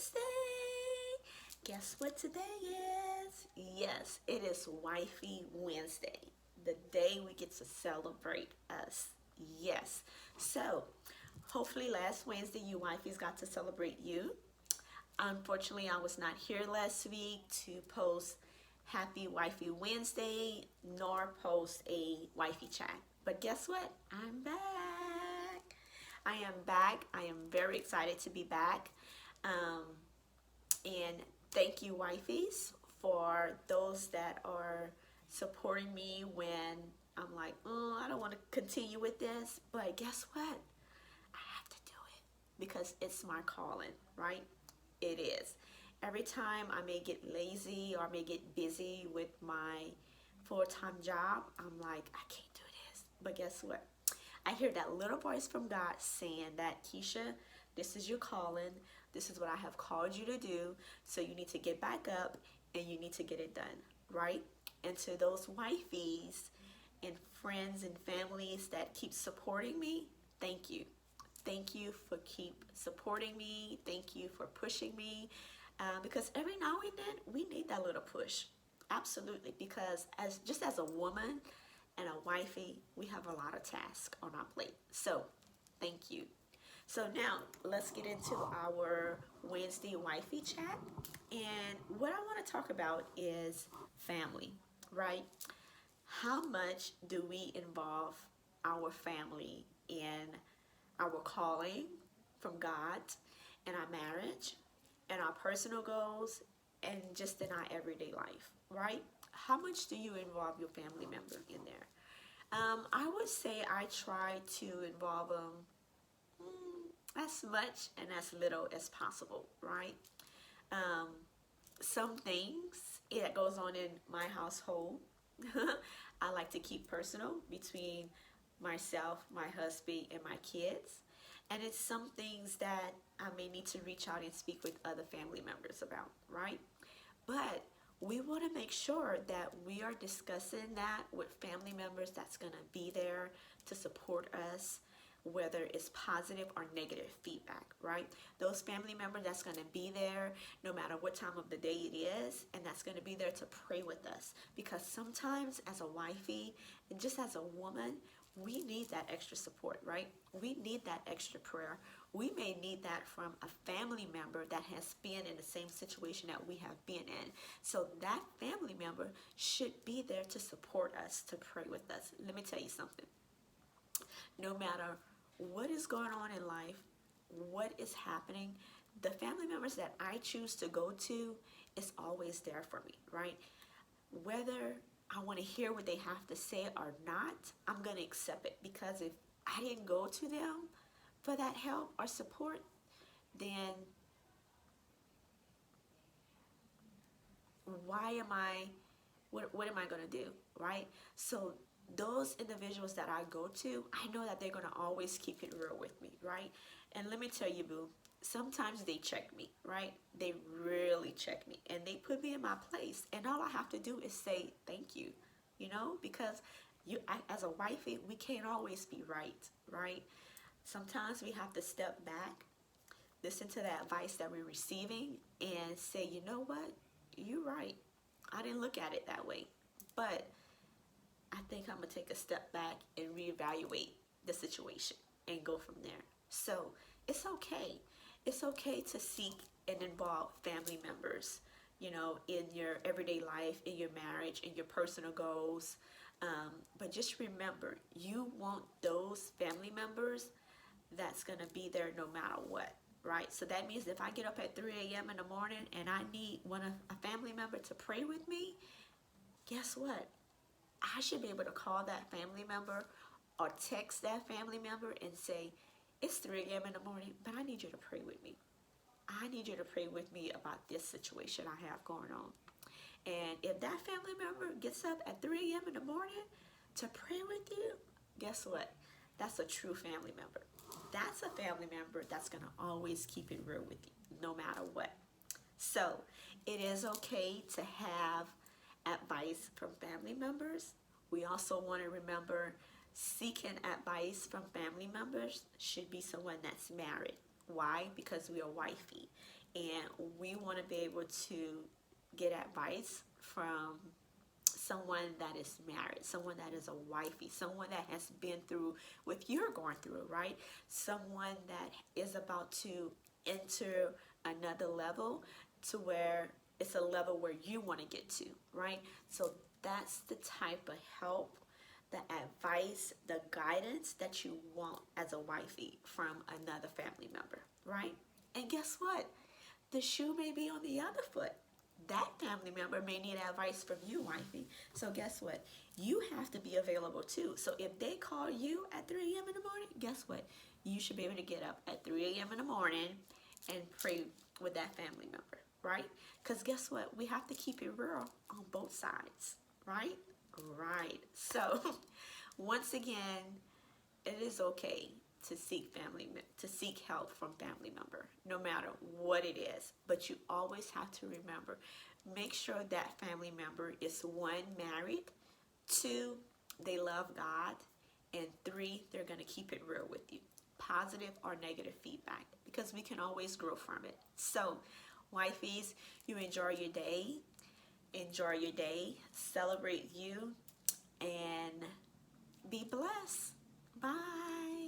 Wednesday. Guess what today is? Yes, it is Wifey Wednesday, the day we get to celebrate us. Yes. So, hopefully, last Wednesday, you wifeys got to celebrate you. Unfortunately, I was not here last week to post Happy Wifey Wednesday nor post a wifey chat. But guess what? I'm back. I am back. I am very excited to be back. Um, and thank you, wifeys, for those that are supporting me when I'm like, oh, I don't want to continue with this. But guess what? I have to do it because it's my calling, right? It is. Every time I may get lazy or I may get busy with my full-time job, I'm like, I can't do this. But guess what? I hear that little voice from God saying that, Keisha, this is your calling. This is what I have called you to do. So you need to get back up and you need to get it done, right? And to those wifeys and friends and families that keep supporting me, thank you. Thank you for keep supporting me. Thank you for pushing me. Because every now and then we need that little push. Absolutely. Because as a woman and a wifey, we have a lot of tasks on our plate. So thank you. So now let's get into our Wednesday wifey chat. And what I want to talk about is family, right? How much do we involve our family in our calling from God, in our marriage, in our personal goals, and just in our everyday life, right? How much do you involve your family member in there? I would say I try to involve them as much and as little as possible, right? Um, some things that goes on in my household, I like to keep personal between myself, my husband, and my kids. And it's some things that I may need to reach out and speak with other family members about, right? But we want to make sure that we are discussing that with family members that's going to be there to support us, whether it's positive or negative feedback, right? Those family members that's going to be there no matter what time of the day it is, and that's going to be there to pray with us. Because sometimes as a wifey and just as a woman, we need that extra support, right? We need that extra prayer. We may need that from a family member that has been in the same situation that we have been in. So that family member should be there to support us, to pray with us. Let me tell you something. No matter what is going on in life, what is happening, the family members that I choose to go to is always there for me, right? Whether I want to hear what they have to say or not, I'm going to accept it, because if I didn't go to them for that help or support, then what am I going to do, right? So those individuals that I go to, I know that they're going to always keep it real with me, right? And let me tell you, boo, sometimes they check me, right? They really check me and they put me in my place. And all I have to do is say thank you, because as a wifey, we can't always be right, right? Sometimes we have to step back, listen to the advice that we're receiving, and say, you know what? You're right. I didn't look at it that way. But I think I'm going to take a step back and reevaluate the situation and go from there. So it's okay. It's okay to seek and involve family members, in your everyday life, in your marriage, in your personal goals. But just remember, you want those family members that's going to be there no matter what, right? So that means if I get up at 3 a.m. in the morning and I need a family member to pray with me, guess what? I should be able to call that family member or text that family member and say, it's 3 a.m. in the morning, but I need you to pray with me. I need you to pray with me about this situation I have going on. And if that family member gets up at 3 a.m. in the morning to pray with you, guess what? That's a true family member. That's a family member that's going to always keep it real with you, no matter what. So it is okay to have advice from family members. We also want to remember seeking advice from family members should be someone that's married, Why? Because we are wifey, and we want to be able to get advice from someone that is married, someone that is a wifey, someone that has been through what you're going through, right? Someone that is about to enter another level to where it's a level where you want to get to, right? So that's the type of help, the advice, the guidance that you want as a wifey from another family member, right? And guess what? The shoe may be on the other foot. That family member may need advice from you, wifey. So guess what? You have to be available too. So if they call you at 3 a.m. in the morning, guess what? You should be able to get up at 3 a.m. in the morning and pray with that family member, right? Because guess what? We have to keep it real on both sides, right? Right. So once again, it is okay to seek help from family member, no matter what it is. But you always have to remember, make sure that family member is, one, married, two, they love God, and three, they're going to keep it real with you, positive or negative feedback, because we can always grow from it. So wifeys, you enjoy your day, celebrate you, and be blessed. Bye.